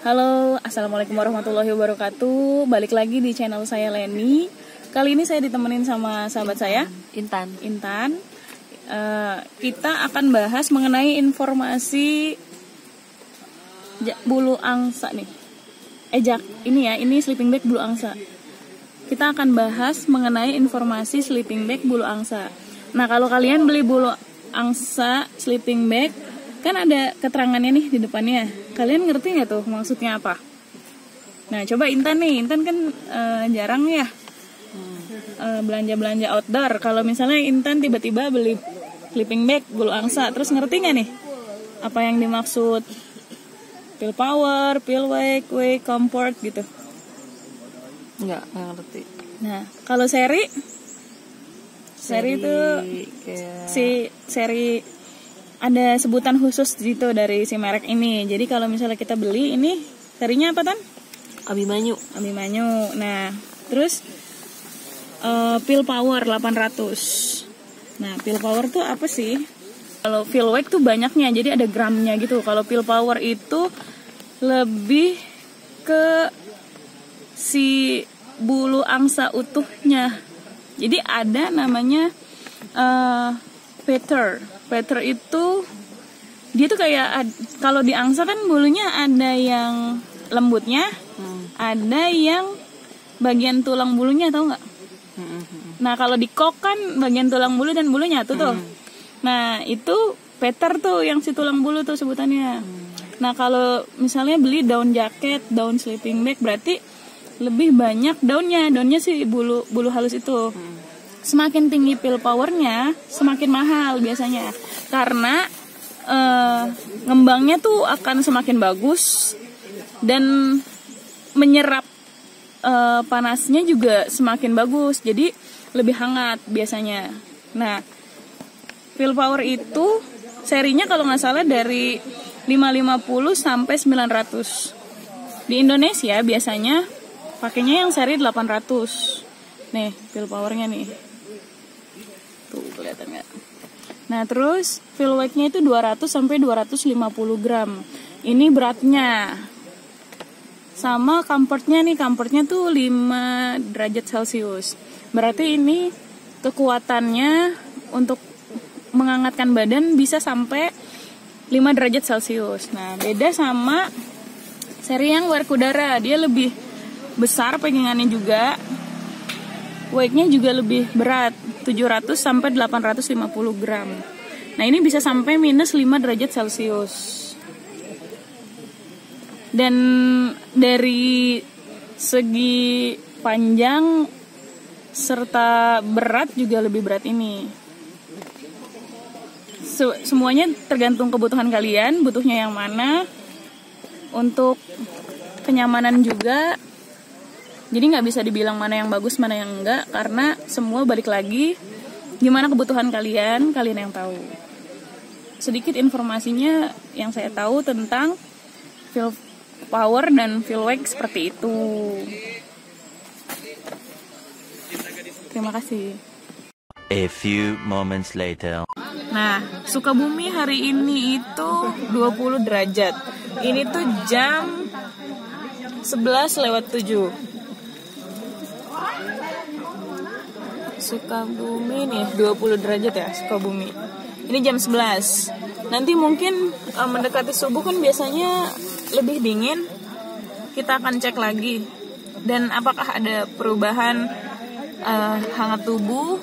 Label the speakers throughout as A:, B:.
A: Halo, assalamualaikum warahmatullahi wabarakatuh. Balik lagi di channel saya Leni. Kali ini saya ditemenin sama sahabat saya
B: Intan.
A: Kita akan bahas mengenai informasi bulu angsa nih. Ini sleeping bag bulu angsa. Kita akan bahas mengenai informasi sleeping bag bulu angsa. Nah, kalau kalian beli bulu angsa sleeping bag, kan ada keterangannya nih di depannya. Kalian ngerti nggak tuh maksudnya apa? Nah, coba Intan kan jarang ya belanja outdoor. Kalau misalnya Intan tiba-tiba beli sleeping bag bulu angsa, terus ngerti nggak nih apa yang dimaksud pill power, pill wake, comfort gitu?
B: Nggak ngerti.
A: Nah, kalau seri itu seri ada sebutan khusus gitu dari si merek ini. Jadi kalau misalnya kita beli ini, serinya apa, Tan?
B: Abimanyu.
A: Nah, terus pill power 800. Nah, pill power tuh apa sih? Kalau pill wake tuh banyaknya, jadi ada gramnya gitu. Kalau pill power itu lebih ke si bulu angsa utuhnya. Jadi ada namanya Peter itu dia tuh kayak kalau di angsa kan bulunya ada yang lembutnya, ada yang bagian tulang bulunya, tahu nggak? Nah, kalau di kok kan bagian tulang bulu dan bulu nyatu tuh. Nah, itu Peter tuh yang si tulang bulu tuh sebutannya. Nah, kalau misalnya beli daun jaket, daun sleeping bag, berarti lebih banyak daunnya si bulu halus itu. Semakin tinggi pill powernya, semakin mahal biasanya. Karena ngembangnya tuh akan semakin bagus dan menyerap panasnya juga semakin bagus. Jadi lebih hangat biasanya. Nah, pill power itu serinya kalau nggak salah dari 550 sampai 900. Di Indonesia biasanya pakainya yang seri 800. Nih, pill powernya nih. Tuh, kelihatan nggak? Nah, terus pill weight-nya itu 200 sampai 250 gram. Ini beratnya. Sama comfortnya tuh 5 derajat Celcius. Berarti ini kekuatannya untuk menghangatkan badan bisa sampai 5 derajat Celcius. Nah, beda sama seri yang Werkudara. Dia lebih besar pegangannya juga. Weight-nya juga lebih berat, 700 sampai 850 gram. Nah, ini bisa sampai minus 5 derajat Celcius. Dan dari segi panjang serta berat juga lebih berat ini. Semuanya tergantung kebutuhan kalian, butuhnya yang mana. Untuk kenyamanan juga. Jadi nggak bisa dibilang mana yang bagus, mana yang enggak, karena semua balik lagi gimana kebutuhan kalian yang tahu. Sedikit informasinya yang saya tahu tentang pill power dan pill wake seperti itu. Terima kasih.
C: A few moments later.
A: Nah, Sukabumi hari ini itu 20 derajat. Ini tuh jam 11:07. Sukabumi nih 20 derajat ya Sukabumi. Ini jam 11. Nanti mungkin mendekati subuh kan biasanya lebih dingin. Kita akan cek lagi. Dan apakah ada perubahan hangat tubuh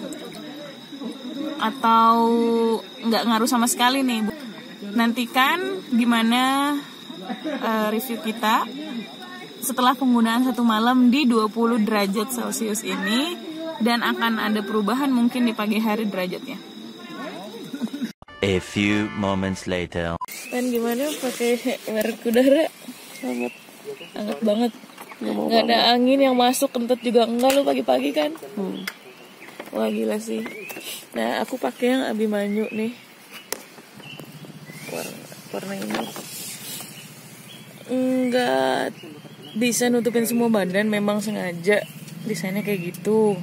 A: atau nggak ngaruh sama sekali nih. Nantikan gimana review kita setelah penggunaan 1 malam di 20 derajat Celcius ini. Dan akan ada perubahan mungkin di pagi hari derajatnya.
C: A few moments later.
A: Dan gimana pakai Werkudara? Hangat banget. Nggak ada angin yang masuk, kentut juga enggak lo pagi-pagi kan? Wah, gila sih. Nah, aku pakai yang Abimanyu nih. Warna ini enggak bisa nutupin semua badan, memang sengaja desainnya kayak gitu.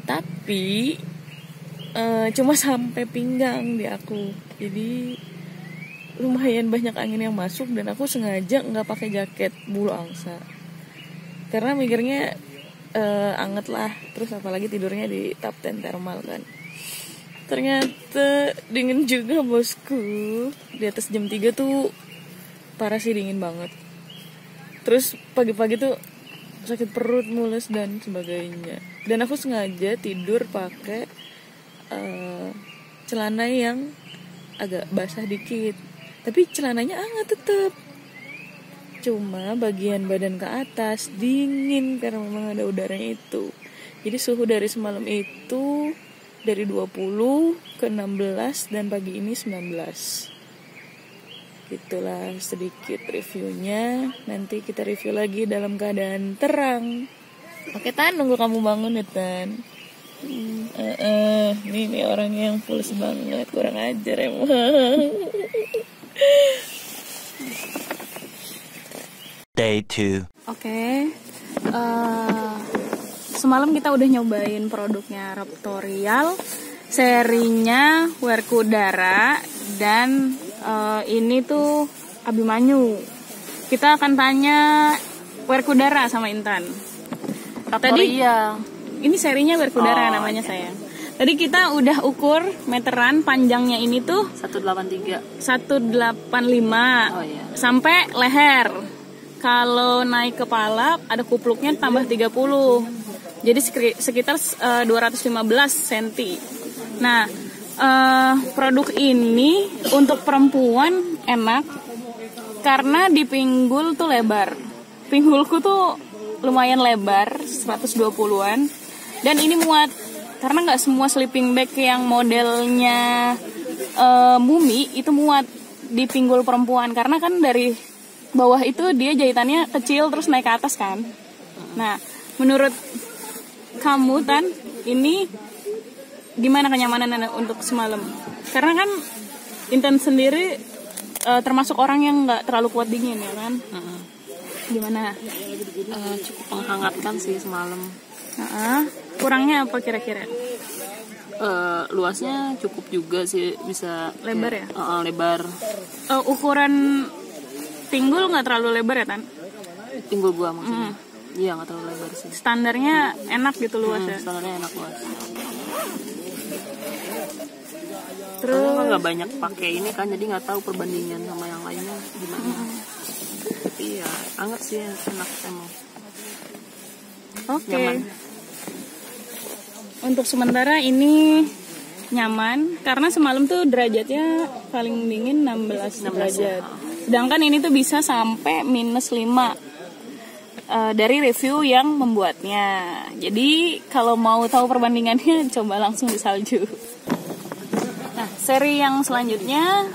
A: Tapi cuma sampai pinggang di aku. Jadi
B: lumayan banyak angin yang masuk, dan aku sengaja nggak pakai jaket bulu angsa karena mikirnya anget lah, terus apalagi tidurnya di top 10 thermal kan. Ternyata dingin juga bosku. Di atas jam 3 tuh parah sih, dingin banget. Terus pagi-pagi tuh sakit perut, mules dan sebagainya. Dan aku sengaja tidur pakai celana yang agak basah dikit, tapi celananya hangat tetep. Cuma bagian badan ke atas dingin karena memang ada udaranya itu. Jadi suhu dari semalam itu dari 20 ke 16 dan pagi ini 19. Itulah sedikit reviewnya. Nanti kita review lagi dalam keadaan terang. Oke Tan, nunggu kamu bangun ya Tan. Ini orang yang pules banget, kurang ajar emang.
C: Day 2.
A: Oke. Semalam kita udah nyobain produknya Raptorial, serinya Werkudara, dan ini tuh Abimanyu. Kita akan tanya Werkudara sama Intan.
B: Raptorial.
A: Ini serinya Werkudara namanya sayang. Tadi kita udah ukur meteran, panjangnya ini tuh
B: 183.
A: 185
B: iya.
A: sampai leher. Kalau naik kepala ada kupluknya tambah 30. Jadi sekitar 215 cm. Nah, produk ini untuk perempuan enak karena di pinggul tuh lebar. Pinggulku tuh lumayan lebar, 120-an. Dan ini muat, karena nggak semua sleeping bag yang modelnya mumi itu muat di pinggul perempuan. Karena kan dari bawah itu dia jahitannya kecil terus naik ke atas kan. Nah, menurut kamu Tan, ini gimana kenyamanan untuk semalam? Karena kan Intan sendiri termasuk orang yang nggak terlalu kuat dingin ya kan? Gimana?
B: Cukup menghangatkan sih semalam.
A: Kurangnya apa kira-kira?
B: Luasnya cukup juga sih, bisa
A: lebar ya?
B: Lebar.
A: Ukuran pinggul nggak terlalu lebar ya Tan?
B: Pinggul gua maksudnya. Iya, nggak terlalu lebar sih.
A: Standarnya enak gitu luas ya?
B: Standarnya enak luas.
A: Terus
B: karena nggak banyak pakai ini kan, jadi nggak tahu perbandingan sama yang lainnya gimana. Tapi ya anget sih, enak emang.
A: Oke. Untuk sementara ini nyaman karena semalam tuh derajatnya paling dingin 16 derajat. Sedangkan ini tuh bisa sampai -5 dari review yang membuatnya. Jadi kalau mau tahu perbandingannya coba langsung di salju. Nah, seri yang selanjutnya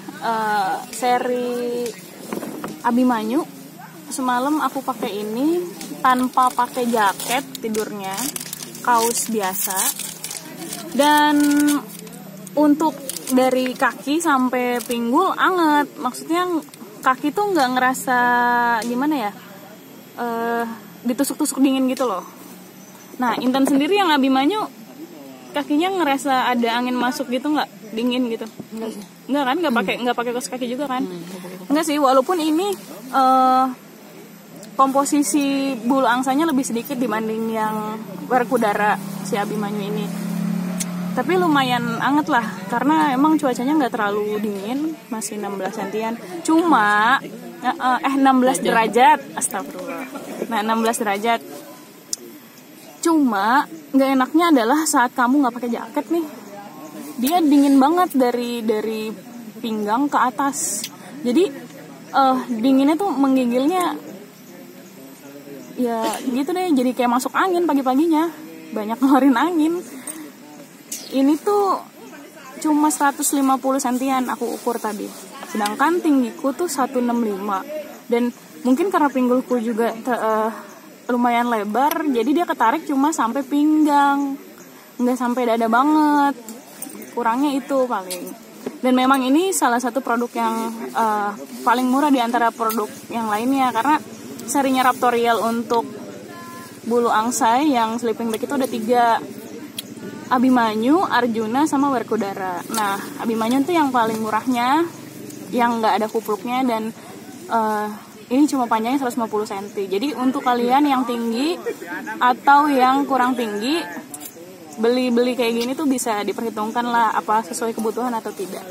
A: seri Abimanyu. Semalam aku pakai ini tanpa pakai jaket tidurnya, kaos biasa. Dan untuk dari kaki sampai pinggul anget. Maksudnya kaki tuh nggak ngerasa gimana ya, ditusuk-tusuk dingin gitu loh. Nah, Intan sendiri yang Abimanyu kakinya ngerasa ada angin masuk gitu nggak, dingin gitu? Enggak kan, nggak pakai kaos kaki juga kan? Enggak sih, walaupun ini komposisi bulu angsanya lebih sedikit dibanding yang Werkudara si Abimanyu ini. Tapi lumayan anget lah, karena emang cuacanya nggak terlalu dingin, masih 16 sentian. Cuma 16 derajat, astagfirullah. Nah, 16 derajat. Cuma nggak enaknya adalah saat kamu nggak pakai jaket nih, dia dingin banget dari pinggang ke atas. Jadi dinginnya tuh menggigilnya, ya gitu deh. Jadi kayak masuk angin pagi-paginya, banyak ngeluarin angin. Ini tuh cuma 150 sentian aku ukur tadi. Sedangkan tinggiku tuh 165. Dan mungkin karena pinggulku juga lumayan lebar, jadi dia ketarik cuma sampai pinggang. Nggak sampai dada banget. Kurangnya itu paling. Dan memang ini salah satu produk yang paling murah di antara produk yang lainnya. Karena serinya Raptorial untuk bulu angsa yang sleeping bag itu ada 3. Abimanyu, Arjuna, sama Werkudara. Nah, Abimanyu itu yang paling murahnya. yang nggak ada kupluknya, dan ini cuma panjangnya 150 cm. Jadi untuk kalian yang tinggi atau yang kurang tinggi, beli kayak gini tuh bisa diperhitungkan lah apa sesuai kebutuhan atau tidak.